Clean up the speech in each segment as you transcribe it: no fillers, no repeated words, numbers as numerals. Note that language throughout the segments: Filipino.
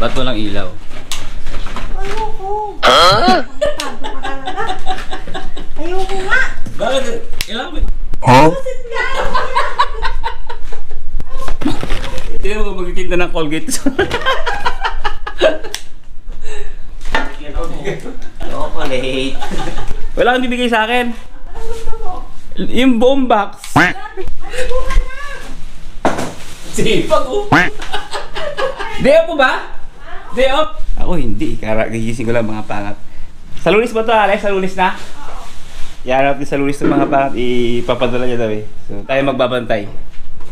Ba't walang ilaw? Ayoko. Tago ka talaga. Ayoko nga. Bakit? Ilang ba? Busit nga. Hindi mo magtitinda ng Colgate. Chocolate. Wala kang bibigay sa akin. Ano gusto mo? Yung buong box. Malibukan na. Sipag oh. Day off po ba? Day off? Ako hindi. Kagising ko lang mga pangat. Sa Lunes ba ito, Alex? Sa Lunes na? Iarap din sa Lunes ng mga pangat. Ipapadala niya daw eh. So tayo magbabantay.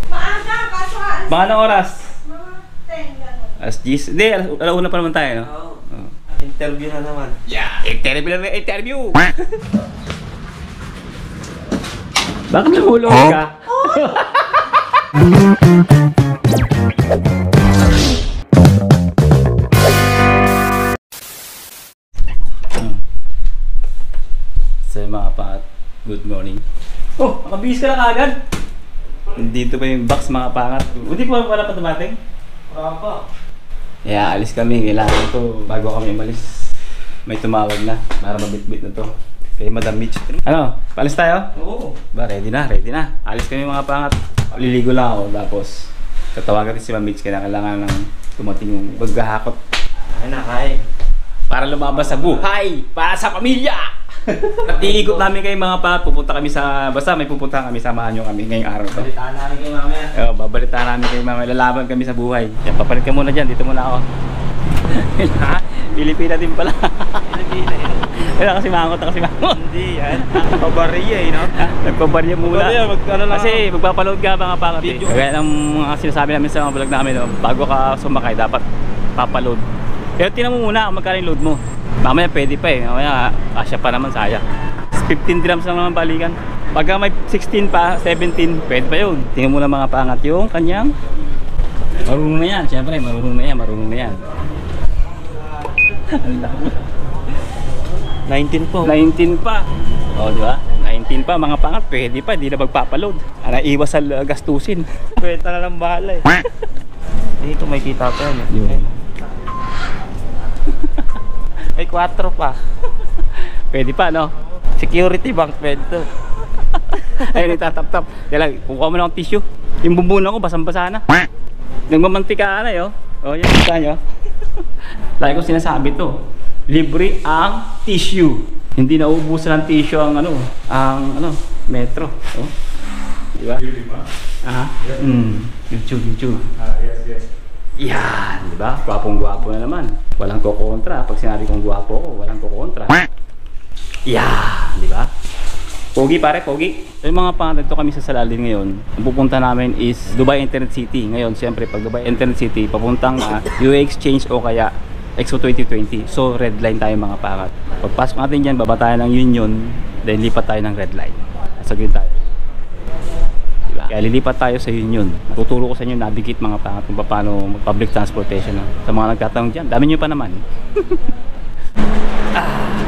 Maaga, kaso alas. Mga anong oras? Mga 10 gano'n. Alas 10? Hindi, alauna pa naman tayo, no? Oo. Oh. Interview na naman. Yeah! Interview lang na interview! Bakit nahulog ka? So mga pangat, good morning. Oh, makabihis ka na kagad. Dito pa yung box mga pangat. Hindi pa wala pa dumating? Wala pa. Yeah, alis kami. Kailangan to bago kami umalis. May tumawag na para mabitbit na to. Kay Madam Mitch. Ano? Paalis tayo? Oo. Ba, ready na, ready na. Alis kami mga pangat. Liligo lang ako. Tapos, tatawagan rin si Ma'am Mitch. Kailangan ng tumating yung maghahakot. Ay na, kay. Para lumabas sa buhay! Para sa pamilya! At iikot namin kayo mga pangat. Pupunta kami sa... Basta may pupunta kami. Samahan nyo kami ngayong araw to. Balitaan namin kayo mamaya. Babalitaan namin kayo mamaya. Lalaban kami sa buhay. Yan, papalit ka muna dyan. Dito muna ako. Pilipina din pala. Pilipina yun. Kaya kasi mangot na kasi mangot. Hindi yan. Pabarya eh, no? Nagpabarya muna. Pabarya, ano lang. Kasi magpapaload ka mga pangat eh. Kaya ng mga sinasabi namin sa mga vlog namin, no, bago ka sumakay, dapat papaload. Pero tingnan mo muna kung magkano yung load mo. Mamaya pwede pa eh. Mamaya asya pa naman, saya. 15 grams lang naman balikan. Pagka may 16 pa, 17, pwede pa yun. Tingnan mo na mga pangat yung kanyang. Marunong na yan, syempre marunong na yan, marunong na yan. Ang laki. 19 po. 19 pa. O, di ba? 19 pa, mga pangat, pwede pa, hindi na magpapaload. Iwas sa gastusin. Kwenta na lang bahala eh. Dito may kita pa yan eh. Yun. May 4 pa. Pwede pa, no? Security bank pwede to. Ayun, itatap-tap. Kaya lang, kukuha mo na akong tissue. Yung bumbunan ko, basang-basa na. Nagmamantika na yun. O, yan, kita nyo. Lagi ko sinasabi to. Libre ang tissue. Hindi na uubusan ng tissue ang metro. Oh. Di ba? Ah, YouTube. Yes. Yan, di ba? Gwapong-gwapo na naman. Walang kokontra. Pag sinabi kong gwapo ko, walang kokontra. Yan, di ba? Pogi pare, pogi. So yung mga pangat, ito kami sa Saladin ngayon. Ang pupunta namin is Dubai Internet City. Ngayon, siyempre, pag Dubai Internet City, papuntang UA Exchange o kaya Expo 2020. So, red line tayo mga pangat. Pagpasok natin dyan, baba tayo ng Union, then lipat tayo ng red line. Sa green tayo. Diba? Kaya lilipat tayo sa Union. Tuturo ko sa inyo, navigate mga pangat kung paano mag-public transportation. Sa mga nagtatanong dyan, dami nyo pa naman.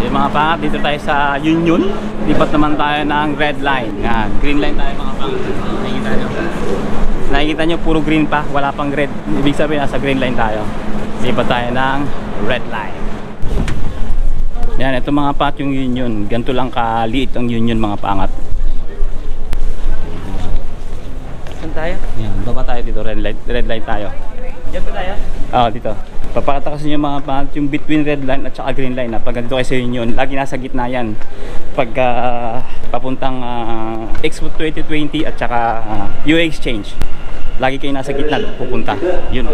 Yung mga pangat, dito tayo sa Union. Lipat naman tayo ng red line. Yan, green line tayo mga pangat. Nakikita nyo. Nakikita nyo, puro green pa, wala pang red. Ibig sabihin, nasa green line tayo. Lipat tayo ng red line. Yan, ito mga pangat yung Union. Ganito lang kaliit ang Union mga pangat. Saan tayo? Yan, baba tayo dito, red line tayo. Diyan pa tayo? Oo, dito. Papakita kasi nyo mga pangat yung between red line at saka green line. Pag dito kayo sa Union, lagi nasa gitna yan. Pag papuntang Expo 2020 at saka UA Exchange, lagi kayo nasa gitna pupunta. Yun.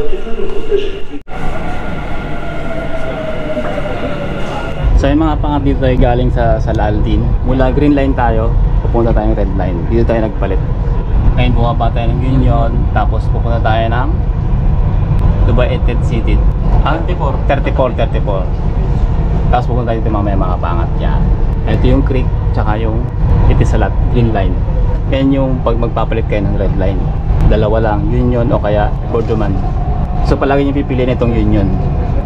So yung mga pangat dito ay galing sa Saladin. Mula green line tayo, pupunta tayong red line. Dito tayo nagpalit. Ngayon bumaba tayo ng Union, tapos pupunta tayo ng Dubai Internet City. 34. Tapos pupunta tayo dito mamaya mga pangat. Yan. Ito yung creek, tsaka yung Itisalat, green line. Yan yung pag magpapalit kayo ng red line. Dalawa lang, Union o kaya Bordoman. So palagi nyo pipiliin itong Union.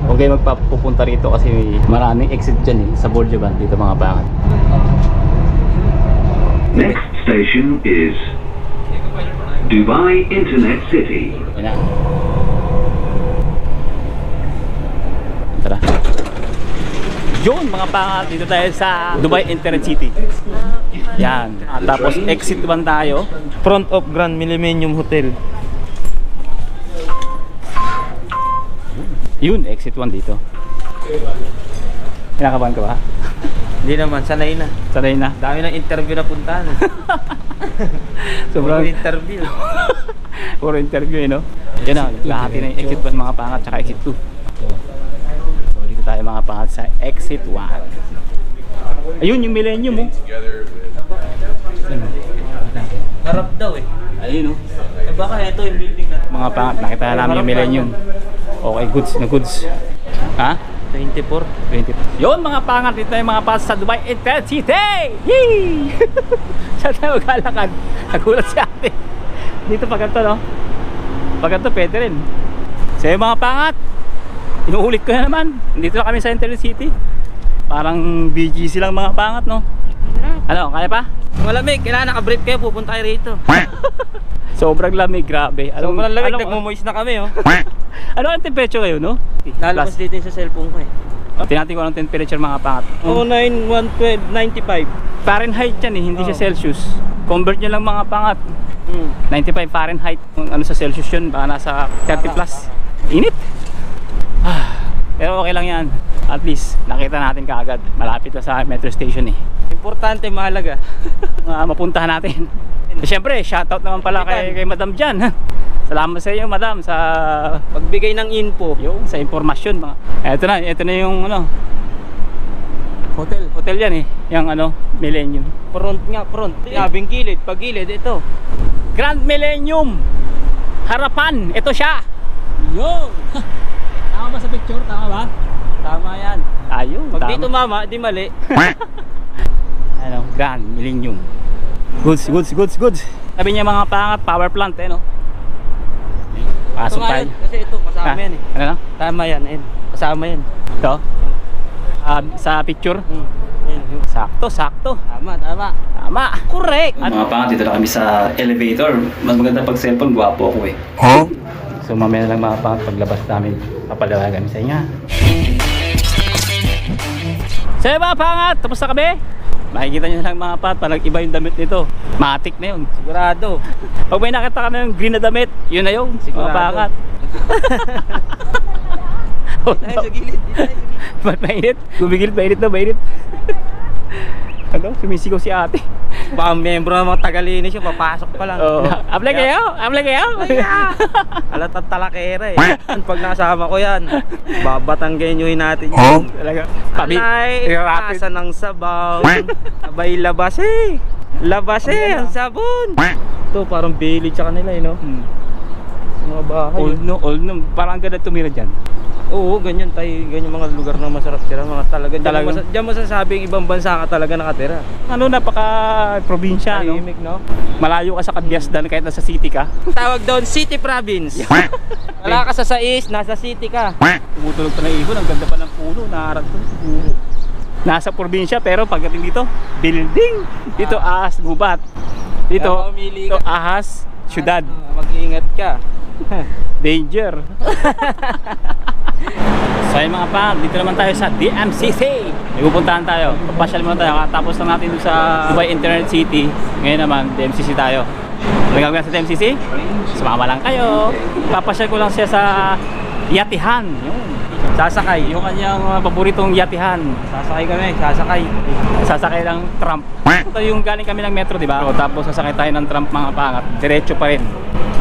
Huwag kayo magpapupunta rito kasi maraming exit dyan eh, sa Bordoman dito mga pangat. Next station is Dubai Internet City. Yan na. Yun mga pangat, dito tayo sa Dubai Internet City. Yan. At tapos exit 1 tayo. Front of Grand Millennium Hotel. Yun, exit 1 dito. Kinakabahan ka ba? Hindi naman, sanay na. Sanay na. Dami ng interview na puntahan. Sobrang interview. puro interview no? Yan na, lahati na yung exit 1 mga pangat tsaka exit 2. So dito tayo mga pangat sa exit 1. Ayun yung Millennium mo. Harap daw eh. Ayun oh. Baka ito yung building na. Mga pangat, nakita na namin yung Millennium. Okay, goods na goods. Ha? 24. 20. Yun mga pangat, dito tayo mga pangat sa Dubai Internet City! Yee! Saan tayo maglalakad? Nagulat si ate. Dito pag ganito no? Pag ganito pwede rin. So yung mga pangat, inuulit ko na naman. Dito na kami sa Internet City. Parang BGC lang mga pangat no? Ano, kaya pa? Malamig, kailangan naka-brief kayo, pupunta kayo rito. Sobrang lamig, grabe. Sobrang lamig, nagmumoist na kami oh. Ano ang temperature ngayon no? Lalabas dito yung sa cellphone ko eh. Tinatin ko ang temperature mga pangat. 09, 112, 95. Fahrenheit yan eh, hindi siya Celsius. Convert nyo lang mga pangat. 95 Fahrenheit. Kung ano sa Celsius yun, baka nasa 30 plus. Init! Pero okay lang yan. At least, nakita natin kaagad. Malapit na sa metro station eh. Importante, mahalaga. Mapuntahan natin. Siyempre, shoutout naman pala kay Madam Jan. Salamat sa iyo Madam sa pagbigay ng info. Yung sa impormasyon mga. Ito na yung ano. Hotel yan eh. Yung ano, Millennium. Front nga, front. Sabing gilid, pag gilid ito. Grand Millennium. Harapan, ito siya. Yo. Tama ba sa picture? Tama ba? Tama yan. Ayun. Pag Tama. dito mama, di mali. Ano, Grand Millennium. Goods. Sabi niya mga pangat, power plant eh no. Pasok Ito nga tayo. yan, kasi ito, kasama yan eh. Ano na? Tama yan, eh. Kasama yan. Ito? Sa picture? Yan. Sakto. Tama. Correct. Mga pangat, dito na kami sa elevator. Mas maganda pag cellphone, guwapo ako eh. Huh? So mamaya na lang mga pangat, paglabas namin, papalawagan sa inyo. So mga pangat, tapos na kami. Makikita nyo lang mga pangat, parang iba yung damit nito. Matik na yun. Sigurado. Pag may nakita kami ng green na damit, yun na yun. Mga pangat. Tayo sa gilid. Ba't mainit? Gumigilid, mainit. Ano? Sumisigaw si ate. Baka membro ng mga Tagalinis yung papasok pa lang. Oo. Apply kayo? Alatang talakera eh. Pag nasama ko yan, babatanggenyohin natin yun. Talaga. Alay, asa ng sabaw. Abay labas eh. Ang sabon. Ito parang village sa kanila eh no? Mga bahay. Old no. Parang ganda tumira dyan. Oo, ganyan mga lugar na masarap tira, mga talaga. Diyan masasabing ibang bansa ka talaga nakatira. Ano, napaka probinsya no? Tahimik, no? Malayo ka sa Kadyasdan kahit nasa city ka. Tawag doon city province. Wala ka sa sais, nasa city ka. Tumutulog pa ng ibon, ang ganda pa ng puno, naharap to. Nasa probinsya pero pagdating dito, building. Dito ahas, gubat. Dito, ahas, syudad. Mag-iingat ka. Danger. So yung mga pang, dito naman tayo sa DMCC. May pupuntahan tayo, papasyal muna tayo. Tapos na natin dun sa Dubai Internet City. Ngayon naman, DMCC tayo. Ano gagawin sa DMCC? Sumama lang kayo. Papasyal ko lang siya sa Yatihan. Yun. Sasakay, yung kanyang paboritong Yatihan. Sasakay ng tram. Ito yung galing kami ng metro, di ba? Tapos sasakay tayo ng tram mga pangat. Diretso pa rin.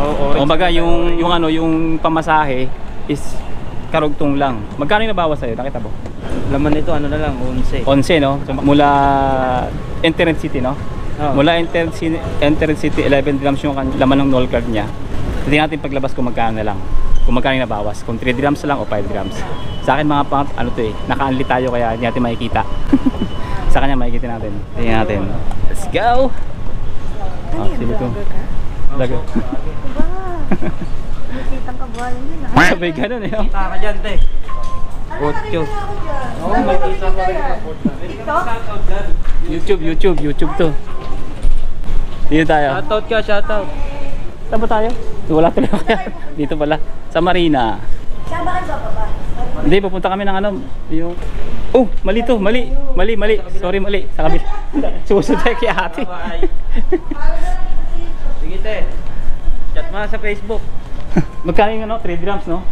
Oo. Kumbaga yung pamasahe is karugtong lang. Magkano yung nabawas sa'yo? Nakita mo? Laman nito ano na lang, 11. 11 no? So, mula Internet City no? Oh. Mula Internet City 11 dirhams yung laman ng Nol card niya. Tingnan natin paglabas kung magkano na lang. Kung magkano yung nabawas. Kung 3 dirhams lang o 5 dirhams. Sa akin mga pang, ano to eh, naka-unli tayo kaya hindi natin makikita. Sa kanya makikita natin. Tingnan natin. Let's go! Sino to? Dago. Nakikitang kabuhayan yun ah. Sabay ganun eh. Oh. Taka dyan, te. Otyo. Oo, may kita ko rin. YouTube to. Dito tayo. Shoutout. Saan ba tayo? Wala talaga kaya. Dito pala. Sa Marina. Saan ba kayo bababa? Hindi, pupunta kami ng ano, yung Oh, mali to, mali. Mali. Sorry, mali. Sa kabila. Susunod tayo kay ate. Bye. Sige te. Chat mo sa Facebook. Magkano yung ano? 3 grams, no?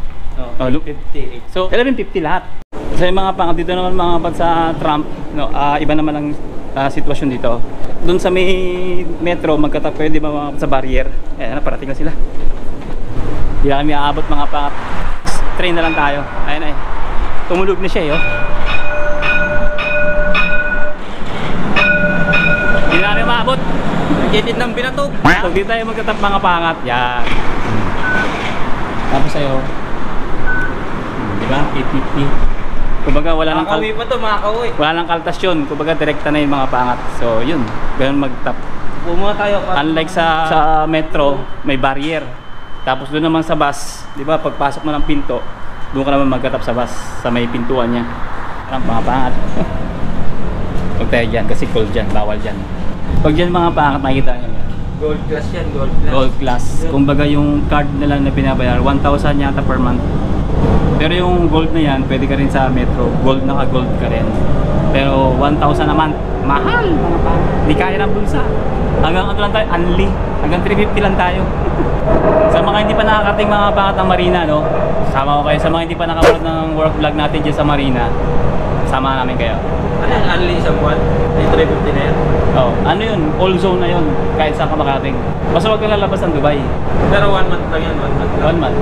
Oh, look. 50. So, 11.50 lahat. Sa mga pang dito naman mga kapag sa Trump, no, iba naman ang sitwasyon dito. Doon sa may metro, pwede ba sa barrier? Ayan, parating na sila. Hindi na kami aabot mga pang train na lang tayo. Ayan ay. Tumulog na siya, yo. Hindi na kami maabot. Nagkitid ng binatog. So, dito tayo magtatap mga pangat. Yan. Tapos sa'yo. Diba? 850. Kumbaga wala nang Makakauwi pa to, makakauwi. wala nang kaltas yun. Kumbaga direkta na yung mga pangat. So yun, ganun magtap. Bumuna tayo. Unlike sa metro, may barrier. Tapos doon naman sa bus, di ba, pagpasok mo ng pinto, doon ka naman magtatap sa bus, sa may pintuan niya. Ang mga pangat. Huwag tayo dyan, kasi cold dyan, bawal dyan. Pag dyan mga pangat, makikita nyo yan. Gold class yan, gold class. Gold class. Kumbaga yung card nila na binabayar, 1,000 yata per month. Pero yung gold na yan, pwede ka rin sa metro. Gold, naka-gold ka rin. Pero 1,000 a month, mahal mga pa. Hindi kaya ng bulsa. Hanggang ano lang tayo, unli. Hanggang 350 lang tayo. Sa mga hindi pa nakakating mga pangat ng Marina, no? Sama ko kayo. Sa mga hindi pa nakapanood ng work vlog natin dyan sa Marina, sama namin kayo. Ano yung unli isang buwan? Ay 350 na yan. Oh, ano yun? All zone na yun. Kahit saan ka makarating. Basta huwag kang lalabas ng Dubai. Pero 1 month lang yan, 1 month lang. 1 month.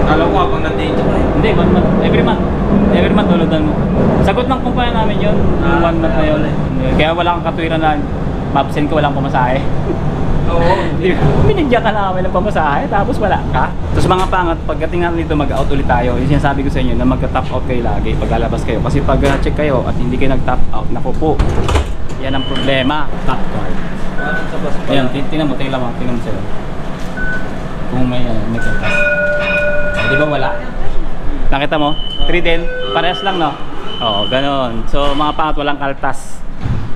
Alam ko habang nandito ka eh. Hindi, 1 month. Every month. Every month tuludan mo. Sagot ng kumpanya namin yun. Yung 1 month na yun. Kaya wala kang katwiran na ma-absent ka, walang pamasahe. Oo. Binigyan ka na kami ng pamasahe, tapos wala ka. Tapos mga pangat, pagdating natin dito, mag-out ulit tayo. Yung sinasabi ko sa inyo na mag-top out kayo lagi pag lalabas kayo. Kasi pag check kayo at hindi kayo nag-top out, naku po. Yan ang problema. Top card. Parang sa bus pa. Ayan, tingnan mo sila. Kung may kertas. Di ba wala? Nakita mo? 3 din. Parehas lang, no? Oo, ganon. So mga pangat, walang kaltas.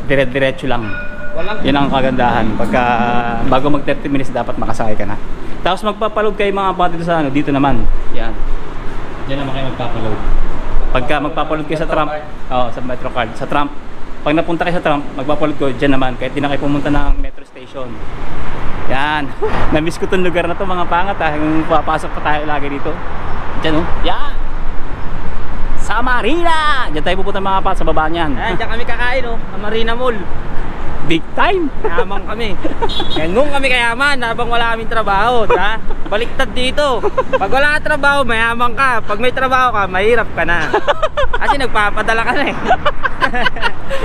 Dire-diretso lang. Walang. Yan ang kagandahan. Pagka bago mag 30 minutes dapat makasakay ka na. Tapos magpapaload kayo mga pangat dito sa ano, dito naman. Yan. Diyan naman kayo magpapaload. Pagka magpapaload kayo sa Trump, sa Metrocard, sa Trump. Pag napunta kayo sa Trump, magpapaload ko diyan naman kahit di na kayo pumunta ng metro station. Yan. Na-miss ko tong lugar na to mga pangat Yung papasok pa tayo lagi dito. Diyan, oh. Yan. Sa Marina. Diyan tayo pupunta mga pangat sa baba niyan. Ayan, diyan kami kakain oh, sa Marina Mall. Big time. Yaman kami. Ganun kami kayaman habang wala kaming trabaho, ha? Baliktad dito. Pag wala ka trabaho, mayaman ka. Pag may trabaho ka, mahirap ka na. Kasi nagpapadala ka na eh.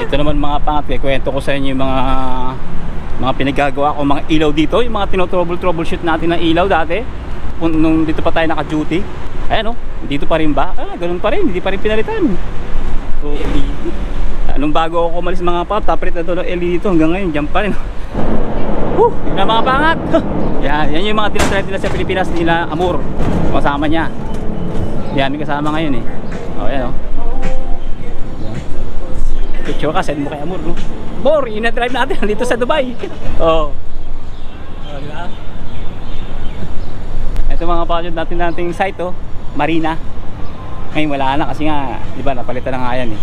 Ito naman mga pangat, kwento ko sa inyo yung mga pinagagawa ko, mga ilaw dito, yung mga troubleshoot natin ng ilaw dati. Nung dito pa tayo naka-duty. Ayan, oh, dito pa rin ba? Ganun pa rin, hindi pa rin pinalitan. So, nung bago ako umalis mga pangat, taprit na ito ng LED dito hanggang ngayon, dyan pa rin. Yun na mga pangat. Yan yung mga tinatry nila sa Pilipinas nila, Amur. Kasama niya. Yan, may kasama ngayon eh. Ayan, oh. Picture ka, send mo kay Amur, no? Amur, yun na drive natin dito sa Dubai. Diba? Ito mga pangat nating site, oh. Marina. Ngayon wala na kasi nga, di ba, napalitan na nga yan eh.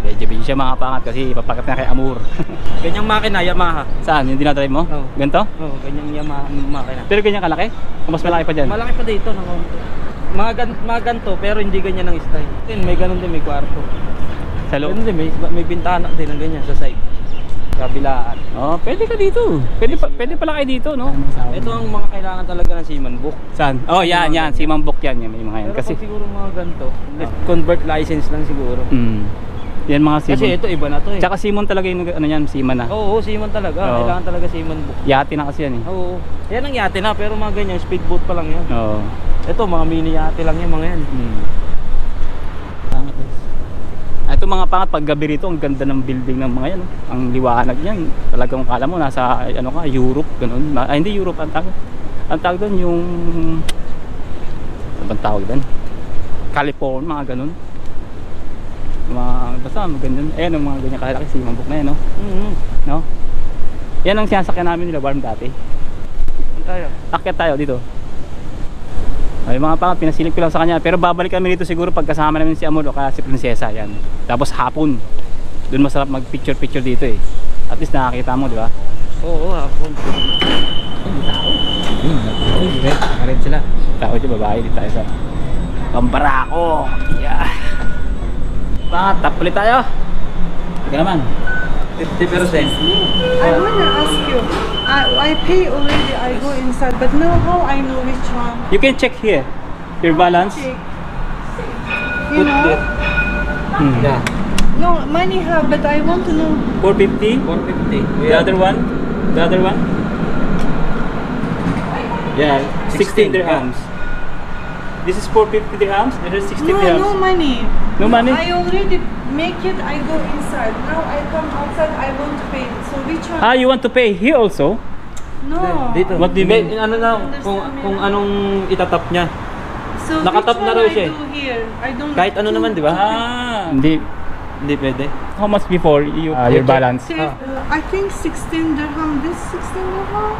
Medyo busy siya mga pangat kasi papakat na kay Amur. Ganyang makina, Yamaha. Saan? Yung dinadrive mo? Oo. Ganto? Oo, ganyang Yamaha makina. Pero ganyan kalaki? O mas malaki pa dyan? Malaki pa dito ng konti. Mga ganto pero hindi ganyan ang style. Din may ganun din, may kwarto. Sa loob? Ganun din, may bintana din ng ganyan sa side. Kabilaan. Oh, pwede ka dito. Pwede pala kayo dito, no? Ito ang mga kailangan talaga ng seaman book. Saan? Oh, yan. Simang book yan. May mga yan. Pero Kasi, pag siguro mga ganto, convert license lang siguro. yan mga Simon. Kasi ito iba na to eh. Tsaka Simon talaga yung ano yan, Seaman na. Oo, seaman talaga. Oo. Kailangan talaga seaman book. Yate na kasi yan eh. Oo. Yan ang yate na, pero mga ganyan, speedboat pa lang yan. Oo. Ito, mga mini yate lang yan, mga yan. Ito mga pangat, pag gabi rito, ang ganda ng building ng mga yan. Oh. Ang liwanag niyan. Talagang kala mo nasa ano ka, Europe, ganun. Hindi Europe, ang tawag doon yung ano bang tawag doon? California, mga ganun. Basta maganda. Ayan ang mga ganyan kalaki, Simang book na yan, no? No? Yan ang sinasakyan namin nila, warm dati. Tayo. Akyat tayo dito. Ay, mga pangat, pinasilip ko lang sa kanya. Pero babalik kami dito siguro pag kasama namin si Amor o kaya si Prinsesa. Yan. Tapos hapon. Doon masarap mag picture dito eh. At least nakakita mo, di ba? Oo, hapon. Red sila. Tao dyan, babae. Dito tayo sa Pambarako. Yeah. Pangat, tap ulit tayo. Ika naman. 50%. I wanna ask you. I pay already. I go inside, but now how I know which one? You can check here. Your balance. Check. You know? Yeah. No money have, but I want to know. 450. 450. The other one? The other one? Yeah, 16 dirhams. This is 450 dirhams. This is 60 dirhams. No money. No money? I already make it. I go inside. Now I come outside. I want to pay. So which one? Ah, you want to pay here also? No. Dito. What do you mean? Ano na, kung anong itatap niya. So Nakatap which na one raw I siya eh. do here? I don't. Kahit ano naman, di ba? Hindi. Hindi pwede. How much before you your balance? Say, I think 16 dirham. This 16 dirham.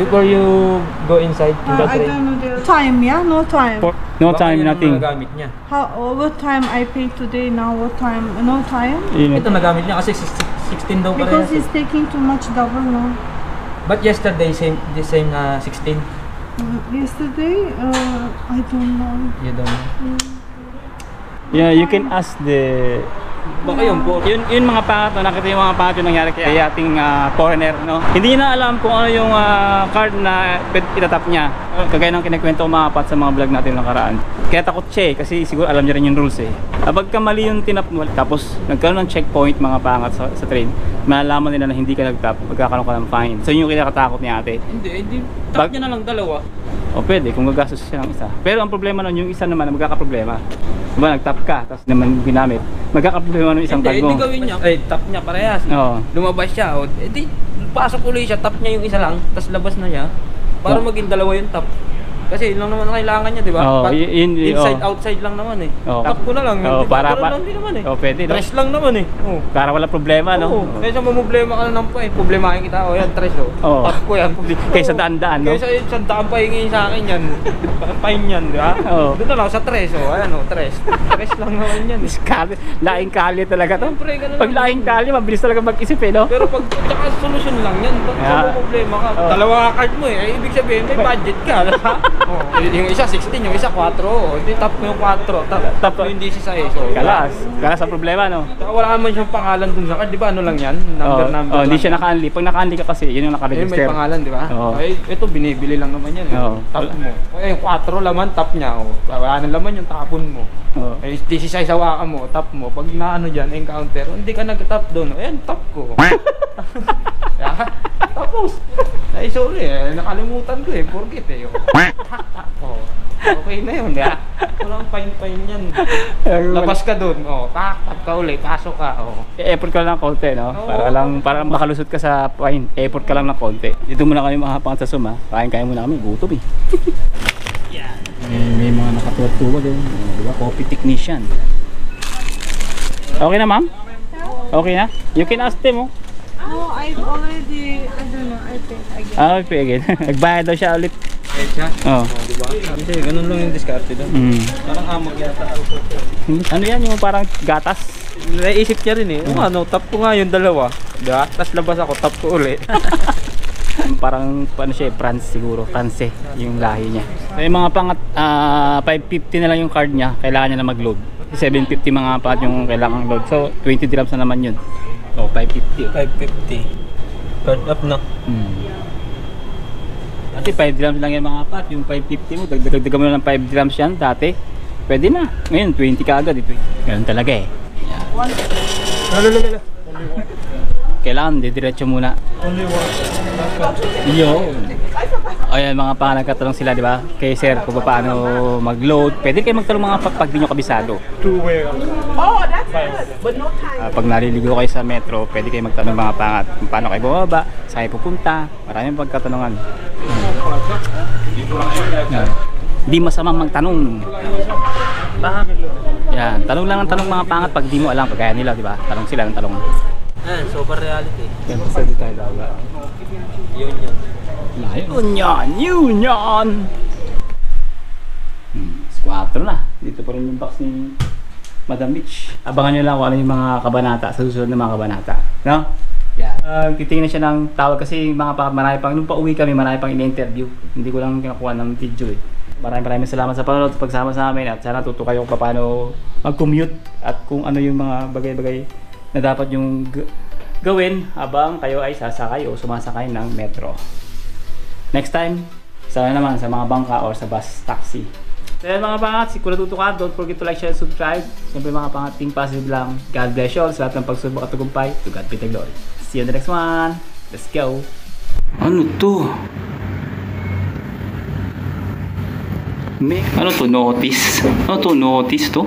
Before you go inside in the I train. don't know the time. Yeah, no time. No baka time, yun ang nothing. nagagamit niya. How? What time I pay today? Now what time? No time. Ito nagamit niya kasi 16 daw Because parehas. it's taking too much double now. But yesterday, the same 16. Yesterday, I don't know. You don't know. Yeah, you can ask the Baka yun po. yun mga pangat, no? Nakita yung mga pangat yung nangyari kay ating foreigner, no? Hindi niya na alam kung ano yung card na itatap niya. Kagaya ng kinikwento ko mga pat sa mga vlog natin ng karaan. Kaya takot siya eh, kasi siguro alam niya rin yung rules eh. Kapag mali yung tinap mo, tapos nagkaroon ng checkpoint mga pangat sa train, malalaman nila na hindi ka nagtap, magkakaroon ka ng fine. So yun yung kinakatakot ni ate. Hindi. Tap niya na lang dalawa. O pwede, kung gagastos siya ng isa. Pero ang problema nun, yung isa naman na magkakaproblema. Diba, nagtap ka, tapos naman ginamit, magkakaproblema ng isang tag mo. Hindi gawin niya. Ay, tap niya parehas. Oo. Lumabas siya. O, edi, pasok ulit siya. Tap niya yung isa lang. Tapos labas na niya. Para maging dalawa yung tap. Kasi yun lang naman ang kailangan niya, di ba? Oo, Inside, oo. outside lang naman eh. Oo. Tap ko na lang. Oo, para lang din naman eh. Oo, pwede, no? Tres lang naman eh. Oo. Para wala problema, no? Oo. Kaysa mamblema ka na ng pa eh. Problemahin kita. O yan, tres o. Oo. Tap ko yan. Kaysa daan-daan, no? Kaysa isang daan pa hingin sa akin yan. Pahin yan, di ba? Oo. Dito lang sa tres o. Ayan o, tres. Tres lang naman yan eh. Laing kali talaga to. Siyempre, ganun Pag lang. laing kali, mabilis talaga mag-isip eh, no? Pero pag tsaka solusyon lang yan, pag Yeah. problema ka, Oh. dalawa card mo eh, ibig sabihin may budget ka, diba? Yung isa 16, yung isa 4, hindi tap mo yung 4, tap mo yung 16. So, Kalas ang problema, no? Tsaka wala naman siyang pangalan dun sa card, di ba ano lang yan? Number Oh, hindi lang. siya naka-unli. Pag naka-unli ka kasi, yun yung Ayun, may naka-register. pangalan, di ba? Oo. Ay, ito binibili lang naman yan. Oo. Tap mo. Ay, yung 4 laman, tap niya. Oh. Wala na laman yung tapon mo. Oo. Ay, 16 hawakan mo, tap mo. Pag naano dyan, encounter, hindi ka nag-tap doon. Ayan, tap ko. Tapos, ay sorry eh, nakalimutan ko eh, forget eh. Oh. Okay na yun, ya. Walang fine yan. Labas ka doon, tap ka ulit, pasok ka. E-effort ka lang ng konti, no? Oo. Para makalusot ka sa fine. E-effort ka lang ng konti. Dito muna kami mga pangat sa suma. Kain-kain muna kami, gutom eh. Yan. May mga nakatuwad-tuwad eh. Diba? Coffee technician. Okay na, ma'am? Okay na? You can ask them, oh. No, I've already. I don't know. I think again. Okay, again. Nagbayad daw siya ulit. Kahit siya? Oh. Diba? Kasi ganun lang yung diskarte doon. Parang amag yata. Ano yan? Yung parang gatas? Naisip niya rin eh. Tap ko nga yung dalawa. Diba? Tapos labas ako, tap ko ulit. Parang ano siya, France siguro. France yung lahi niya. So yung mga pangat 550 na lang yung card niya. Kailangan niya na mag-load. 750 mga pangat yung kailangan load. So 20 dirhams na naman yun. So 550. 550. Card up na. Dati 5 dirhams lang yung mga pat. Yung 550 mo, dagdagan mo na ng 5 dirhams yan dati. Pwede na. Ngayon 20 ka agad. Ganun talaga eh. Kailangan didiretso muna. Yun. Ayan mga nagkatanong sila, di ba? Kay sir kung paano mag-load. Pwede kayo magtanong mga pag di nyo kabisado. Oh, that's good. But no time. Pag naliligo kayo sa metro, pwede kayo magtanong mga pangat kung paano kayo bumaba, saan kayo pupunta. Maraming pagkatanungan. Di masamang magtanong. Yan, tanong lang ang tanong mga pangat pag di mo alam, kagaya nila, di ba? Tanong sila ng tanong. Super reality. Yan, sa di tayo daw. Yun. Union! 4 na. Dito pa rin yung box ni Madam Mitch. Abangan nyo lang kung ano yung mga kabanata sa susunod na mga kabanata. No? Yeah. Titingnan siya ng tawag kasi marami pang, nung pauwi kami, marami pang in-interview. Hindi ko lang kinakuha ng video eh. Maraming salamat sa panonood, sa pagsama sa amin at sana tuto kayo kung paano mag-commute at kung ano yung mga bagay-bagay na dapat yung gawin habang kayo ay sasakay o sumasakay ng metro. Next time, sana naman sa mga bangka or sa bus taxi. So yun mga pangat, si Kuya Tuto ka, don't forget to like, share, subscribe. Siyempre mga pangat, think positive lang. God bless you all sa lahat ng pagsubok at tagumpay. To God be the glory. See you in the next one. Let's go. Ano to? Ano to? Notice? Ano to? Notice to?